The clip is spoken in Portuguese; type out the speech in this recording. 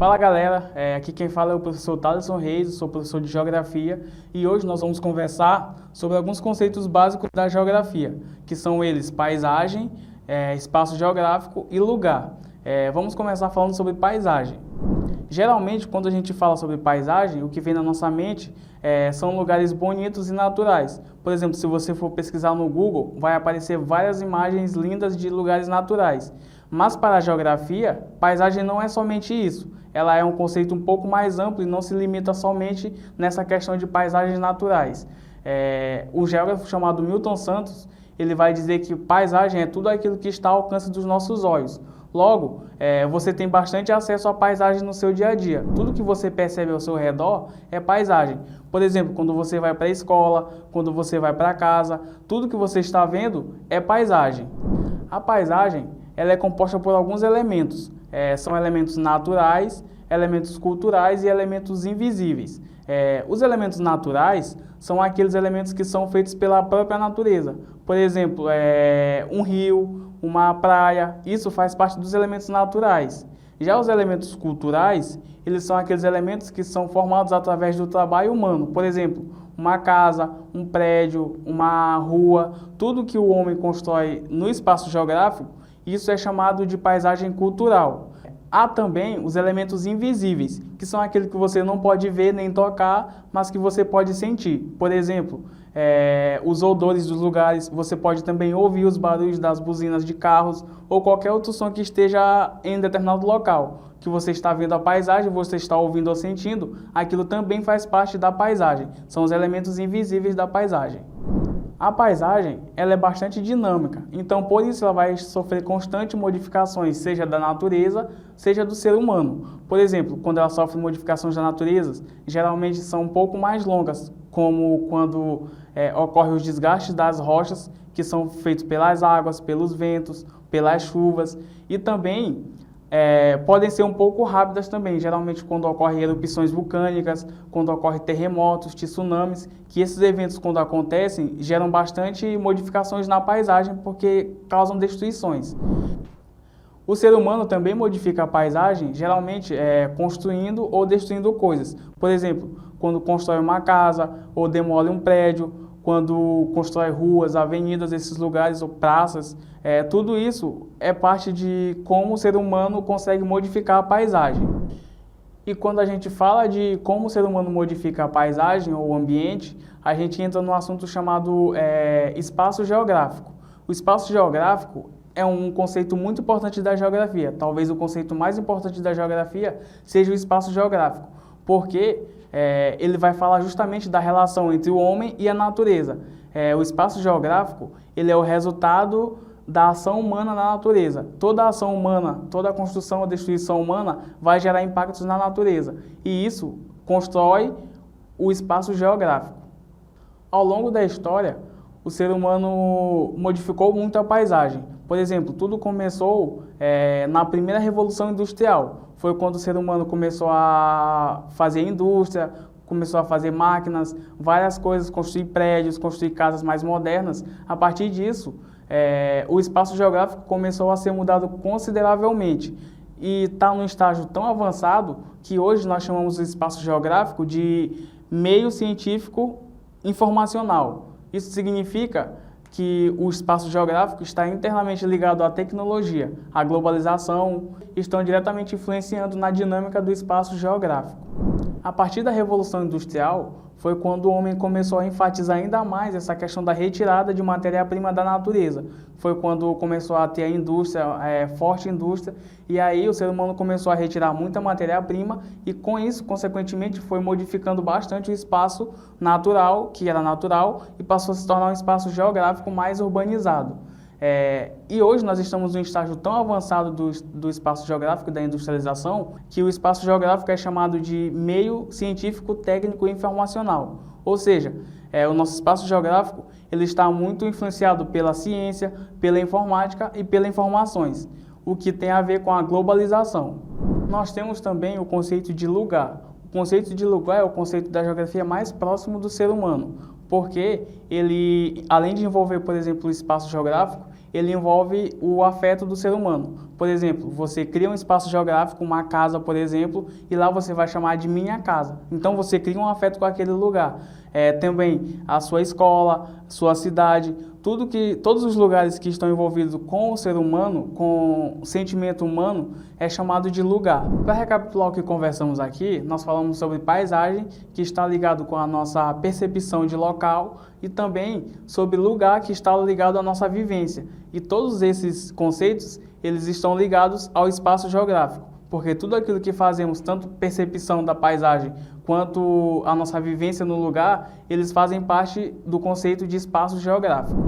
Fala galera, aqui quem fala é o professor Thaleson Reis, eu sou professor de Geografia e hoje nós vamos conversar sobre alguns conceitos básicos da geografia, que são eles paisagem, espaço geográfico e lugar. Vamos começar falando sobre paisagem. Geralmente, quando a gente fala sobre paisagem, o que vem na nossa mente são lugares bonitos e naturais. Por exemplo, se você for pesquisar no Google, vai aparecer várias imagens lindas de lugares naturais. Mas para a geografia, paisagem não é somente isso. Ela é um conceito um pouco mais amplo e não se limita somente nessa questão de paisagens naturais. O geógrafo chamado Milton Santos, ele vai dizer que paisagem é tudo aquilo que está ao alcance dos nossos olhos. Logo, você tem bastante acesso à paisagem no seu dia a dia. Tudo que você percebe ao seu redor é paisagem. Por exemplo, quando você vai para a escola, quando você vai para casa, tudo que você está vendo é paisagem. A paisagem ela é composta por alguns elementos. São elementos naturais, elementos culturais e elementos invisíveis. Os elementos naturais são aqueles elementos que são feitos pela própria natureza. Por exemplo, um rio, uma praia, isso faz parte dos elementos naturais. Já os elementos culturais, eles são aqueles elementos que são formados através do trabalho humano. Por exemplo, uma casa, um prédio, uma rua, tudo que o homem constrói no espaço geográfico, isso é chamado de paisagem cultural. Há também os elementos invisíveis, que são aqueles que você não pode ver nem tocar, mas que você pode sentir. Por exemplo, os odores dos lugares, você pode também ouvir os barulhos das buzinas de carros ou qualquer outro som que esteja em determinado local. Que você está vendo a paisagem, você está ouvindo ou sentindo, aquilo também faz parte da paisagem. São os elementos invisíveis da paisagem. A paisagem ela é bastante dinâmica, então por isso ela vai sofrer constantes modificações, seja da natureza, seja do ser humano. Por exemplo, quando ela sofre modificações da natureza, geralmente são um pouco mais longas, como quando ocorrem os desgastes das rochas, que são feitos pelas águas, pelos ventos, pelas chuvas, e também podem ser um pouco rápidas também, geralmente quando ocorrem erupções vulcânicas, quando ocorrem terremotos, tsunamis, que esses eventos quando acontecem geram bastante modificações na paisagem porque causam destruições. O ser humano também modifica a paisagem, geralmente construindo ou destruindo coisas. Por exemplo, quando constrói uma casa ou demole um prédio, quando constrói ruas, avenidas, esses lugares ou praças, tudo isso é parte de como o ser humano consegue modificar a paisagem. E quando a gente fala de como o ser humano modifica a paisagem ou o ambiente, a gente entra num assunto chamado espaço geográfico. O espaço geográfico é um conceito muito importante da geografia. Talvez o conceito mais importante da geografia seja o espaço geográfico, porque ele vai falar justamente da relação entre o homem e a natureza. O espaço geográfico ele é o resultado da ação humana na natureza. Toda ação humana, toda a construção ou destruição humana vai gerar impactos na natureza. E isso constrói o espaço geográfico. Ao longo da história, o ser humano modificou muito a paisagem. Por exemplo, tudo começou na primeira Revolução Industrial. Foi quando o ser humano começou a fazer indústria, começou a fazer máquinas, várias coisas, construir prédios, construir casas mais modernas. A partir disso, o espaço geográfico começou a ser mudado consideravelmente e está num estágio tão avançado que hoje nós chamamos o espaço geográfico de meio científico informacional. Isso significa que o espaço geográfico está internamente ligado à tecnologia, à globalização, e estão diretamente influenciando na dinâmica do espaço geográfico. A partir da Revolução Industrial, foi quando o homem começou a enfatizar ainda mais essa questão da retirada de matéria-prima da natureza. Foi quando começou a ter a indústria, forte indústria, e aí o ser humano começou a retirar muita matéria-prima e com isso, consequentemente, foi modificando bastante o espaço natural, que era natural, e passou a se tornar um espaço geográfico mais urbanizado. E hoje nós estamos em um estágio tão avançado do espaço geográfico da industrialização que o espaço geográfico é chamado de meio científico, técnico e informacional. Ou seja, o nosso espaço geográfico ele está muito influenciado pela ciência, pela informática e pelas informações, o que tem a ver com a globalização. Nós temos também o conceito de lugar. O conceito de lugar é o conceito da geografia mais próximo do ser humano. porque ele, além de envolver, por exemplo, o espaço geográfico, ele envolve o afeto do ser humano. Por exemplo, você cria um espaço geográfico, uma casa, por exemplo, e lá você vai chamar de minha casa. Então você cria um afeto com aquele lugar. Também a sua escola, sua cidade, todos os lugares que estão envolvidos com o ser humano, com o sentimento humano, é chamado de lugar. Para recapitular o que conversamos aqui, nós falamos sobre paisagem, que está ligado com a nossa percepção de local, e também sobre lugar, que está ligado à nossa vivência. E todos esses conceitos, eles estão ligados ao espaço geográfico, porque tudo aquilo que fazemos, tanto percepção da paisagem quanto a nossa vivência no lugar, eles fazem parte do conceito de espaço geográfico.